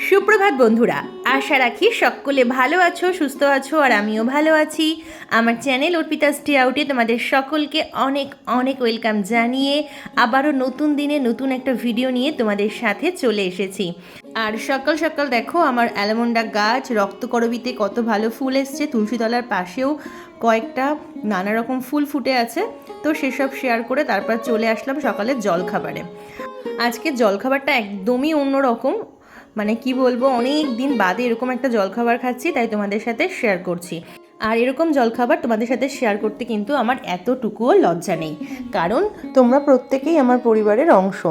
সুপ্রভাত বন্ধুরা, আশা রাখি সকলে ভালো আছো, সুস্থ আছো, আর আমিও ভালো আছি। আমার চ্যানেল অর্পিতাস ডে আউটে তোমাদের সকলকে অনেক অনেক ওয়েলকাম জানিয়ে আবারও নতুন দিনে নতুন একটা ভিডিও নিয়ে তোমাদের সাথে চলে এসেছি। আর সকাল সকাল দেখো আমার অ্যালমন্ডা গাছ রক্তকরবীতে কত ভালো ফুল এসছে, তুলসীতলার পাশেও কয়েকটা নানা রকম ফুল ফুটে আছে। তো সেসব শেয়ার করে তারপর চলে আসলাম সকালের জলখাবারে। আজকে জলখাবারটা একদমই অন্যরকম, মানে কি বলবো, অনেক দিন বাদে এরকম একটা জলখাবার খাচ্ছি, তাই তোমাদের সাথে শেয়ার করছি। আর এরকম জলখাবার তোমাদের সাথে শেয়ার করতে কিন্তু আমার এতটুকুও লজ্জা নেই, কারণ তোমরা প্রত্যেকেই আমার পরিবারের অংশ।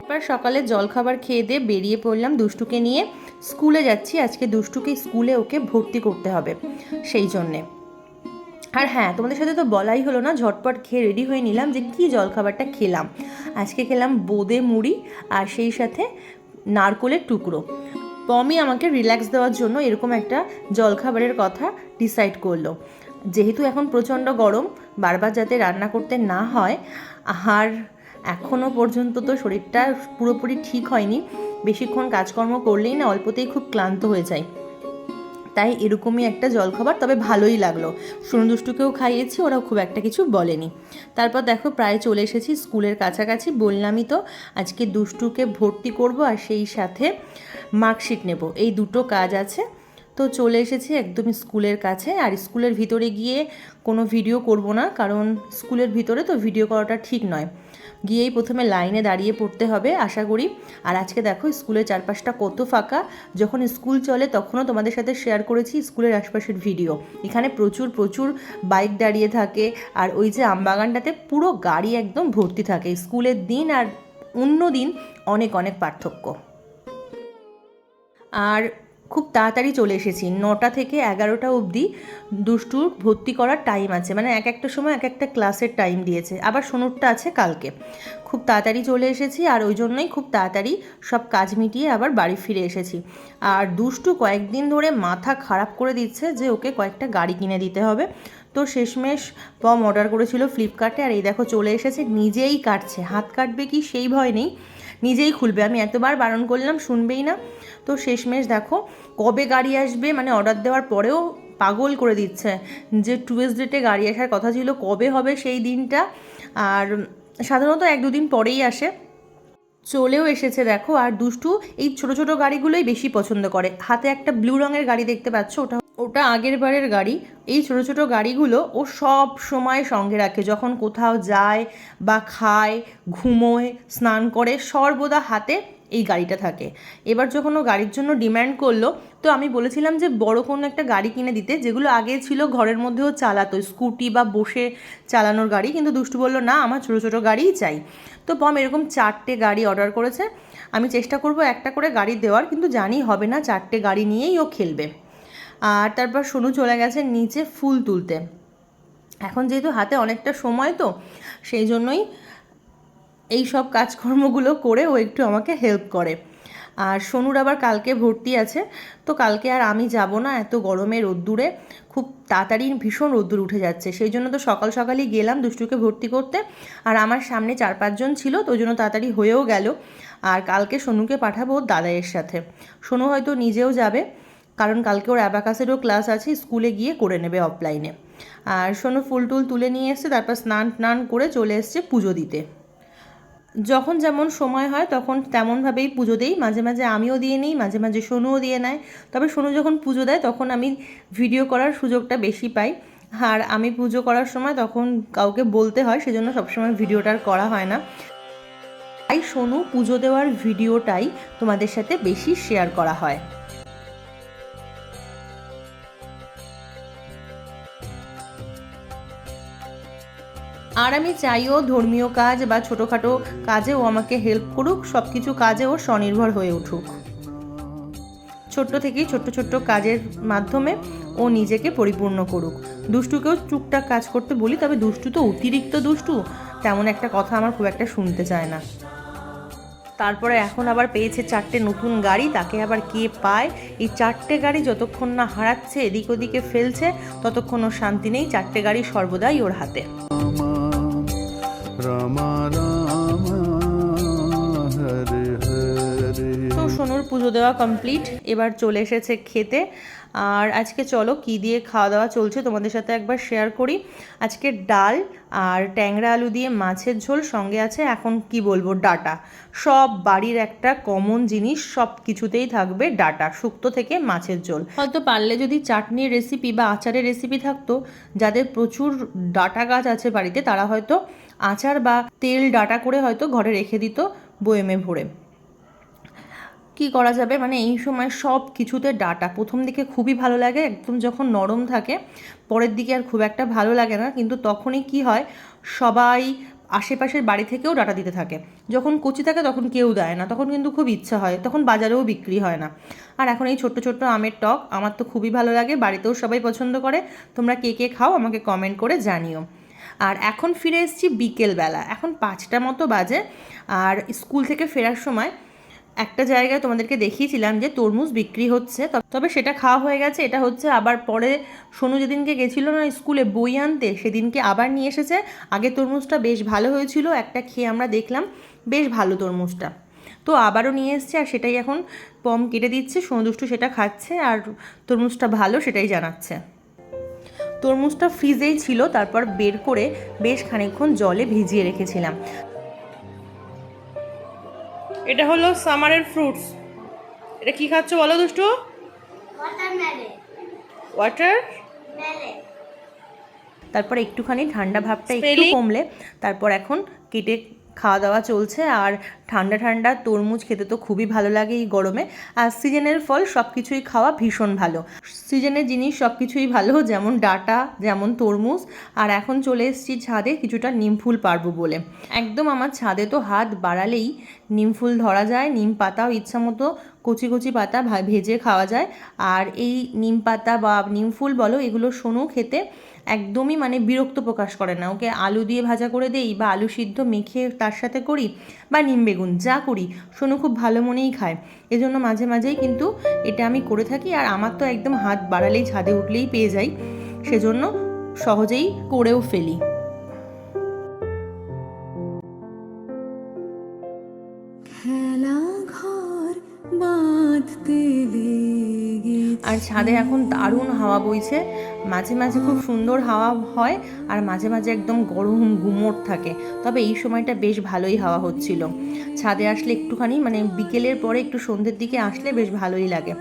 এবার সকালে জলখাবার খেয়ে দিয়ে বেরিয়ে পড়লাম দুষ্টুকে নিয়ে। স্কুলে যাচ্ছি, আজকে দুষ্টুকে স্কুলে ওকে ভর্তি করতে হবে, সেই জন্যে। আর হ্যাঁ, তোমাদের সাথে তো বলাই হলো না, ঝটপট খেয়ে রেডি হয়ে নিলাম যে কি জলখাবারটা খেলাম। আজকে খেলাম বোঁদে মুড়ি আর সেই সাথে নারকোলের টুকরো। পমি আমাকে রিল্যাক্স দেওয়ার জন্য এরকম একটা জলখাবারের কথা ডিসাইড করলো। যেহেতু এখন প্রচণ্ড গরম, বারবার যাতে রান্না করতে না হয়, আর এখনও পর্যন্ত তো শরীরটা পুরোপুরি ঠিক হয়নি, বেশিক্ষণ কাজকর্ম করলেই না অল্পতেই খুব ক্লান্ত হয়ে যায়, তাই এরকমই একটা জলখাবার, তবে ভালোই লাগলো। দুষ্টুকেও খাইয়েছি, ওরাও খুব একটা কিছু বলেনি। তারপর দেখো প্রায় চলে এসেছি স্কুলের কাছাকাছি। বললামই তো আজকে দুষ্টুকে ভর্তি করব আর সেই সাথে মার্কশিট নেব, এই দুটো কাজ আছে। তো চলে এসেছি একদমই স্কুলের কাছে। আর স্কুলের ভিতরে গিয়ে কোনো ভিডিও করব না, কারণ স্কুলের ভিতরে তো ভিডিও করাটা ঠিক নয়। গিয়েই প্রথমে লাইনে দাঁড়িয়ে পড়তে হবে আশা করি। আর আজকে দেখো স্কুলের চারপাশটা কত ফাঁকা। যখন স্কুল চলে তখনও তোমাদের সাথে শেয়ার করেছি স্কুলের আশপাশের ভিডিও। এখানে প্রচুর প্রচুর বাইক দাঁড়িয়ে থাকে, আর ওই যে আমবাগানটাতে পুরো গাড়ি একদম ভর্তি থাকে। স্কুলের দিন আর অন্য দিন অনেক অনেক পার্থক্য। আর খুব তাড়াতাড়ি চলে এসেছি, 9টা থেকে 11টা অবধি দুষ্টুর ভর্তি করার টাইম আছে, মানে এক একটা সময় এক একটা ক্লাসের টাইম দিয়েছে, আবার সোনুরটা আছে কালকে। খুব তাড়াতাড়ি চলে এসেছি, আর ওই জন্যই খুব তাড়াতাড়ি সব কাজ মিটিয়ে আবার বাড়ি ফিরে এসেছি। আর দুষ্টু কয়েকদিন ধরে মাথা খারাপ করে দিচ্ছে যে ওকে কয়েকটা গাড়ি কিনে দিতে হবে। তো শেষমেশ পম অর্ডার করেছিল ফ্লিপকার্টে, আর এই দেখো চলে এসেছে, নিজেই কাটছে। হাত কাটবে কি সেই ভয় নেই, নিজেই খুলবে। আমি এতবার বারণ করলাম, শুনবেই না। তো শেষমেশ দেখো কবে গাড়ি আসবে, মানে অর্ডার দেওয়ার পরেও পাগল করে দিচ্ছে যে টুয়েসডেতে গাড়ি আসার কথা ছিল, কবে হবে সেই দিনটা। আর সাধারণত 1-2 দিন পরেই আসে, চলেও এসেছে দেখো। আর দুষ্টু এই ছোট ছোট গাড়িগুলোই বেশি পছন্দ করে। হাতে একটা ব্লু রঙের গাড়ি দেখতে পাচ্ছ, ওটা আগের বারের গাড়ি। এই ছোট ছোট গাড়িগুলো ও সব সময় সঙ্গে রাখে, যখন কোথাও যায় বা খায়, ঘুমোয়, স্নান করে, সর্বদা হাতে এই গাড়িটা থাকে। এবার যখন ও গাড়ির জন্য ডিম্যান্ড করলো, তো আমি বলেছিলাম যে বড় কোনো একটা গাড়ি কিনে দিতে, যেগুলো আগে ছিল ঘরের মধ্যেও চালাতো, স্কুটি বা বসে চালানোর গাড়ি। কিন্তু দুষ্টু বললো না, আমার ছোটো ছোটো গাড়িই চাই। তো পম এরকম 4টে গাড়ি অর্ডার করেছে। আমি চেষ্টা করব একটা করে গাড়ি দেওয়ার, কিন্তু জানি হবে না, 4টে গাড়ি নিয়েই ও খেলবে। আর তারপর সোনু চলে গেছে নিচে ফুল তুলতে। এখন যেহেতু হাতে অনেকটা সময়, তো সেই জন্যই এই সব কাজকর্মগুলো করে ও একটু আমাকে হেল্প করে। আর সোনুর আবার কালকে ভর্তি আছে, তো কালকে আর আমি যাব না, এত গরমে রোদ্দুরে খুব তাড়াতাড়ি ভীষণ রোদ্দুর উঠে যাচ্ছে, সেই জন্য তো সকাল সকালই গেলাম দুষ্টুকে ভর্তি করতে। আর আমার সামনে 4-5 জন ছিল, তো ওই জন্য তাড়াতাড়ি হয়েও গেল। আর কালকে সোনুকে পাঠাবো ওর দাদাইয়ের সাথে। সোনু হয়তো নিজেও যাবে, কারণ কালকে ওর অ্যাবাকাসেরও ক্লাস আছে, স্কুলে গিয়ে করে নেবে অফলাইনে। আর সোনু ফুল টুল তুলে নিয়ে এসছে, তারপর স্নান করে চলে এসছে পুজো দিতে। যখন যেমন সময় হয় তখন তেমনভাবেই পুজো দিই, মাঝে মাঝে আমিও দিয়ে নিই, মাঝে মাঝে সোনুও দিয়ে নেয়। তবে সোনু যখন পুজো দেয় তখন আমি ভিডিও করার সুযোগটা বেশি পাই, আর আমি পুজো করার সময় তখন কাউকে বলতে হয়, সেজন্য সবসময় ভিডিওটার করা হয় না। তাই সোনু পুজো দেওয়ার ভিডিওটাই তোমাদের সাথে বেশি শেয়ার করা হয়। আর আমি চাইও ধর্মীয় কাজ বা ছোটোখাটো কাজে ও আমাকে হেল্প করুক, সব কিছু কাজে ও স্বনির্ভর হয়ে উঠুক। ছোট্ট থেকেই ছোট্ট ছোট্ট কাজের মাধ্যমে ও নিজেকে পরিপূর্ণ করুক। দুষ্টুকেও টুকটাক কাজ করতে বলি, তবে দুষ্টু তো অতিরিক্ত দুষ্টু, তেমন একটা কথা আমার খুব একটা শুনতে চায় না। তারপরে এখন আবার পেয়েছে 4টে নতুন গাড়ি, তাকে আবার কে পায়। এই 4টে গাড়ি যতক্ষণ না হারাচ্ছে, এদিক ওদিকে ফেলছে, ততক্ষণ ওর শান্তি নেই। 4টে গাড়ি সর্বদাই ওর হাতে। পুজো দেওয়া কমপ্লিট, এবার চলে এসেছে খেতে। আর আজকে চলো কি দিয়ে খাওয়া দাওয়া চলছে তোমাদের সাথে একবার শেয়ার করি। আজকে ডাল আর ট্যাংরা আলু দিয়ে মাছের ঝোল, সঙ্গে আছে এখন কি বলবো ডাঁটা। সব বাড়ির একটা কমন জিনিস, সব কিছুতেই থাকবে ডাঁটা, শুক্তো থেকে মাছের ঝোল। হয়তো পারলে যদি চাটনির রেসিপি বা আচারের রেসিপি থাকতো, যাদের প্রচুর ডাঁটা গাছ আছে বাড়িতে তারা হয়তো আচার বা তেল ডাঁটা করে হয়তো ঘরে রেখে দিত বয়েমে ভরে। কি করা যাবে, মানে এই সময় সব কিছুতে ডাঁটা প্রথম দিকে খুবই ভালো লাগে, একদম যখন নরম থাকে পরের দিকে আর খুব একটা ভালো লাগে না, কিন্তু তখনই কি হয় সবাই আশেপাশের বাড়ি থেকেও ডাঁটা দিতে থাকে। যখন কচি থাকে তখন কেউ দেয় না, তখন কিন্তু খুব ইচ্ছা হয়, তখন বাজারেও বিক্রি হয় না। আর এখন এই ছোট্ট ছোট্ট আমের টক আমার তো খুবই ভালো লাগে, বাড়িতেও সবাই পছন্দ করে। তোমরা কে কে খাও আমাকে কমেন্ট করে জানিও। আর এখন ফিরে এসেছি বিকেলবেলা, এখন 5টা মতো বাজে। আর স্কুল থেকে ফেরার সময় একটা জায়গায় তোমাদেরকে দেখিয়েছিলাম যে তরমুজ বিক্রি হচ্ছে, তবে সেটা খাওয়া হয়ে গেছে। এটা হচ্ছে আবার পরে সোনু যেদিনকে গেছিল না স্কুলে বই আনতে, সেদিনকে আবার নিয়ে এসেছে। আগে তরমুজটা বেশ ভালো হয়েছিল, একটা খেয়ে আমরা দেখলাম বেশ ভালো তরমুজটা, তো আবারও নিয়ে এসছে। আর সেটাই এখন পম কেটে দিচ্ছে, সোনু দুষ্টু সেটা খাচ্ছে, আর তরমুজটা ভালো সেটাই জানাচ্ছে। তরমুজটা ফ্রিজেই ছিল, তারপর বের করে বেশ খানিকক্ষণ জলে ভিজিয়ে রেখেছিলাম। এটা হলো সামারের ফ্রুটস। এটা কি খাচ্ছ বলো দুষ্টু? ওয়াটার। তারপর একটুখানি ঠান্ডা ভাবটা একটু কমলে তারপর এখন কেটে খাওয়া দাওয়া চলছে। আর ঠান্ডা ঠান্ডা তরমুজ খেতে তো খুবই ভালো লাগে এই গরমে। আর সিজনের ফল সব কিছুই খাওয়া ভীষণ ভালো, সিজনের জিনিস সব কিছুই ভালো, যেমন ডাঁটা, যেমন তরমুজ। আর এখন চলে এসেছি ছাদে কিছুটা নিম ফুল পারবো বলে। একদম আমার ছাদে তো হাত বাড়ালেই নিম ফুল ধরা যায়, নিম পাতাও ইচ্ছা মতো কচি কচি পাতা ভেজে খাওয়া যায়। আর এই নিম পাতা বা নিম ফুল বলো, এগুলো সোনু খেতে একদমই মানে বিরক্ত প্রকাশ করে না। ওকে আলু দিয়ে ভাজা করে দেই বা আলু সিদ্ধ মেখে তার সাথে করি বা নিম বেগুন যা করি, সোনু খুব ভালো মনেই খায়। এজন্য মাঝে মাঝেই কিন্তু এটা আমি করে থাকি। আর আমার তো একদম হাত বাড়ালেই ছাদে উঠলেই পেয়ে যাই, সেজন্য সহজেই করেও ফেলি। আর ছাদে এখন দারুণ হাওয়া বইছে, মাঝে মাঝে খুব সুন্দর হাওয়া হয় আর মাঝে মাঝে একদম গরম গুমোট থাকে। তবে এই সময়টা বেশ ভালোই হাওয়া হচ্ছিল। ছাদে আসলে একটুখানি মানে বিকেলের পরে একটু সন্ধ্যের দিকে আসলে বেশ ভালোই লাগে।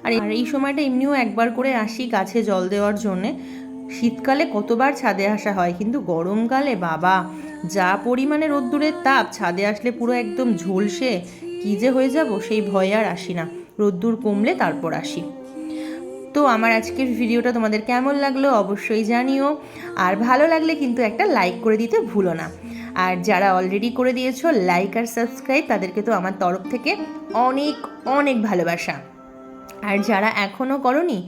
আর এই সময়টা এমনিও একবার করে আসি গাছে জল দেওয়ার জন্যে। শীতকালে কতবার ছাদে আসা হয়, কিন্তু গরমকালে বাবা যা পরিমাণে রোদ্দুরের তাপ, ছাদে আসলে পুরো একদম ঝলসে কী যে হয়ে যাব সেই ভয়ে আর আসি না, রোদ্দুর কমলে তারপর আসি। তো আমার আজকের ভিডিওটা তোমাদের কেমন লাগলো অবশ্যই জানিও, আর ভালো লাগলে কিন্তু একটা লাইক করে দিতে ভুলো না। আর যারা অলরেডি করে দিয়েছো লাইক আর সাবস্ক্রাইব, তাদেরকে তো আমার তরফ থেকে অনেক অনেক ভালোবাসা। আর যারা এখনও করোনি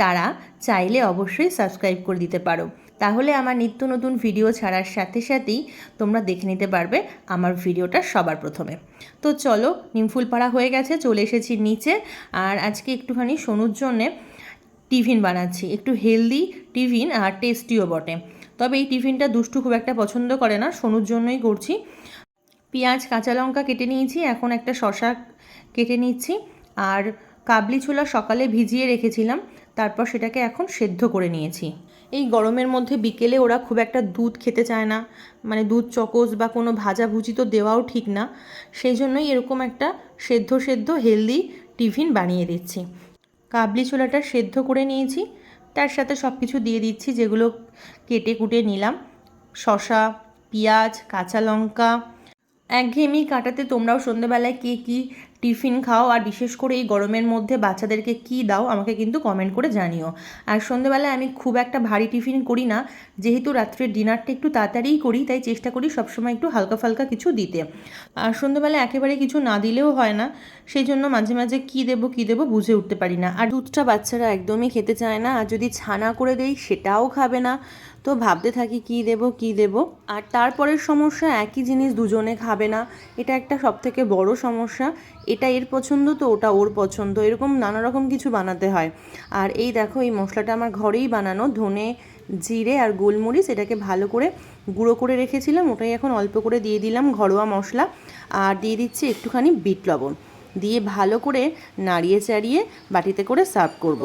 তারা চাইলে অবশ্যই সাবস্ক্রাইব করে দিতে পারো, তাহলে আমার নিত্য নতুন ভিডিও ছাড়ার সাথে সাথেই তোমরা দেখে নিতে পারবে আমার ভিডিওটা সবার প্রথমে। তো চলো, নিমফুল পাড়া হয়ে গেছে, চলে এসেছি নিচে। আর আজকে একটুখানি সোনুর জন্যে টিফিন বানাচ্ছি, একটু হেলদি টিফিন আর টেস্টিও বটে। তবে এই টিফিনটা দুষ্টু খুব একটা পছন্দ করে না, সোনুর জন্যই করছি। পেঁয়াজ কাঁচা লঙ্কা কেটে নিয়েছি, এখন একটা শসা কেটে নিচ্ছি। আর কাবলি ছোলা সকালে ভিজিয়ে রেখেছিলাম, তারপর সেটাকে এখন সেদ্ধ করে নিয়েছি। এই গরমের মধ্যে বিকেলে ওরা খুব একটা দুধ খেতে চায় না, মানে দুধ চকোস বা কোনো ভাজাভুজি তো দেওয়াও ঠিক না, সেই জন্যই এরকম একটা সেদ্ধ সেদ্ধ হেলদি টিফিন বানিয়ে দিচ্ছি। কাবলি ছোলাটা সেদ্ধ করে নিয়েছি, তার সাথে সব কিছু দিয়ে দিচ্ছি যেগুলো কেটে কুটে নিলাম, শসা, পেঁয়াজ, কাঁচা লঙ্কা। একঘেয়েমি কাটাতে তোমরাও সন্ধ্যেবেলায় কে কী টিফিন খাও, আর বিশেষ করে এই গরমের মধ্যে বাচ্চাদেরকে কী দাও আমাকে কিন্তু কমেন্ট করে জানিও। আর সন্ধ্যেবেলায় আমি খুব একটা ভারী টিফিন করি না, যেহেতু রাত্রের ডিনারটা একটু তাড়াতাড়িই করি, তাই চেষ্টা করি সবসময় একটু হালকা ফালকা কিছু দিতে। আর সন্ধ্যেবেলায় একেবারে কিছু না দিলেও হয় না, সেই জন্য মাঝে মাঝে কী দেবো বুঝে উঠতে পারি না। আর দুধটা বাচ্চারা একদমই খেতে চায় না, আর যদি ছানা করে দেই সেটাও খাবে না, তো ভাবতে থাকি কী দেবো। আর তারপরের সমস্যা একই জিনিস দুজনে খাবে না, এটা একটা সবথেকে বড় সমস্যা। এটা এর পছন্দ তো ওটা ওর পছন্দ, এরকম নানা রকম কিছু বানাতে হয়। আর এই দেখো, এই মশলাটা আমার ঘরেই বানানো, ধনে জিরে আর গোলমরিচ, এটাকে ভালো করে গুঁড়ো করে রেখেছিলাম, ওটাই এখন অল্প করে দিয়ে দিলাম ঘরোয়া মশলা। আর দিয়ে দিচ্ছি একটুখানি বিট লবণ। দিয়ে ভালো করে নাড়িয়ে চাড়িয়ে বাটিতে করে সার্ভ করব।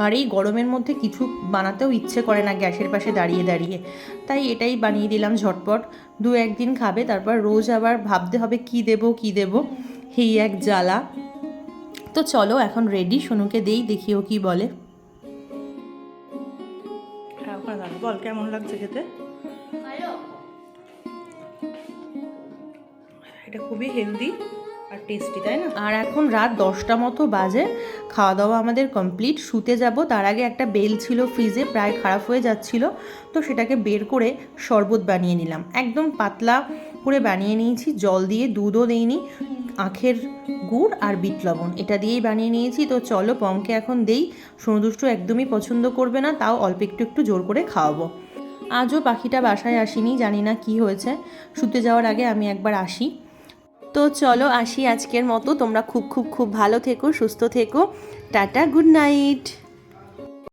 আর এই গরমের মধ্যে কিছু বানাতেও ইচ্ছে করে না গ্যাসের পাশে দাঁড়িয়ে দাঁড়িয়ে, তাই এটাই বানিয়ে দিলাম ঝটপট। দু একদিন খাবে, তারপর রোজ আবার ভাবতে হবে কি দেব, এই এক জ্বালা। তো চলো এখন রেডি, সোনুকে দেখিও কি বলে। বল কেমন লাগছে খেতে? এটা খুবই হেলদি আর টেস্টি, তাই না? আর এখন রাত 10টা মতো বাজে, খাওয়া দাওয়া আমাদের কমপ্লিট, শুতে যাব। তার আগে একটা বেল ছিল ফ্রিজে, প্রায় খারাপ হয়ে যাচ্ছিল, তো সেটাকে বের করে শরবত বানিয়ে নিলাম। একদম পাতলা করে বানিয়ে নিয়েছি, জল দিয়ে, দুধও দেইনি, আখের গুড় আর বিট লবণ এটা দিয়েই বানিয়ে নিয়েছি। তো চলো পমকে এখন দেই। সোনুদুষ্টু একদমই পছন্দ করবে না, তাও অল্প একটু জোর করে খাওয়াবো। আজও পাখিটা বাসায় আসেনি, জানি না কি হয়েছে। শুতে যাওয়ার আগে আমি একবার আসি। তো চলো আসি আজকের মতো। তোমরা খুব খুব খুব ভালো থেকো, সুস্থ থেকো। Tata, good night.